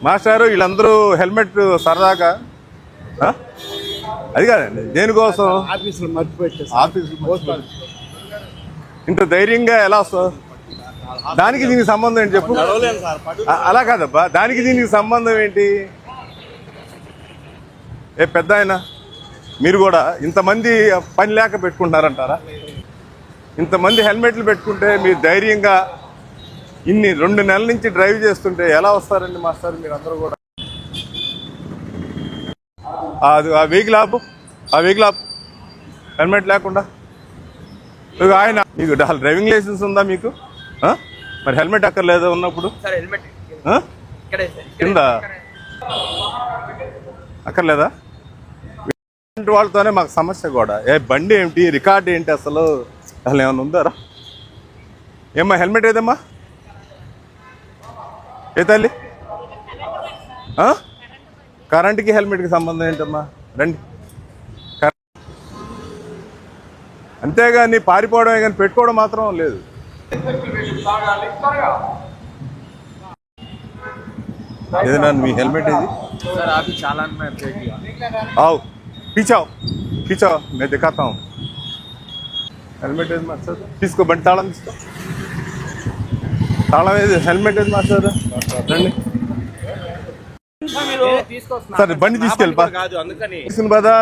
మాస్టారు వీళ్ళందరూ హెల్మెట్ సరదాగా అది కాదండి దేనికోసం ఆఫీసులో ఇంత ధైర్యంగా ఎలా వస్తావు? దానికి దీనికి సంబంధం ఏంటి చెప్పు? అలా కాదబ్బా, దానికి దీనికి సంబంధం ఏంటి? ఏ పెద్ద ఆయన మీరు కూడా ఇంతమంది పని లేక పెట్టుకుంటున్నారంటారా? ఇంతమంది హెల్మెట్లు పెట్టుకుంటే మీరు ధైర్యంగా ఇన్ని 2 నెలల నుంచి డ్రైవ్ చేస్తుంటే ఎలా వస్తారండి మాస్టర్ మీరు అందరూ కూడా? ఆ వెహికల్ ఆపు, హెల్మెట్ లేకుండా. ఆయన మీకు డ్రైవింగ్ లైసెన్స్ ఉందా మీకు? మరి హెల్మెట్ అక్కర్లేదా ఉన్నప్పుడు? కింద అక్కర్లేదా? వాళ్ళతోనే మాకు సమస్య కూడా. బండి ఏమిటి, రికార్డు ఏంటి, అసలు ఏమైనా ఉందారా? ఏమ్మా హెల్మెట్ ఏదమ్మా? ఏ తల్లి? కరెంట్కి హెల్మెట్కి సంబంధం ఏంటమ్మా? రండి. అంతేగాని పారిపోవడమే కానీ పెట్టుకోవడం మాత్రం లేదు. ఏదైనా మీ హెల్మెట్ ఇది आओ पीछे मैं दिखाता हूँ हेलमेट ఏది మాస్టర్? తీసుకో బండి తాళం తీసుకో. తాళం ఏది? హెల్మెట్ ఏది మాస్టర్? రండి సరే బండి తీసుకెళ్ళి తీసుకుని పదా.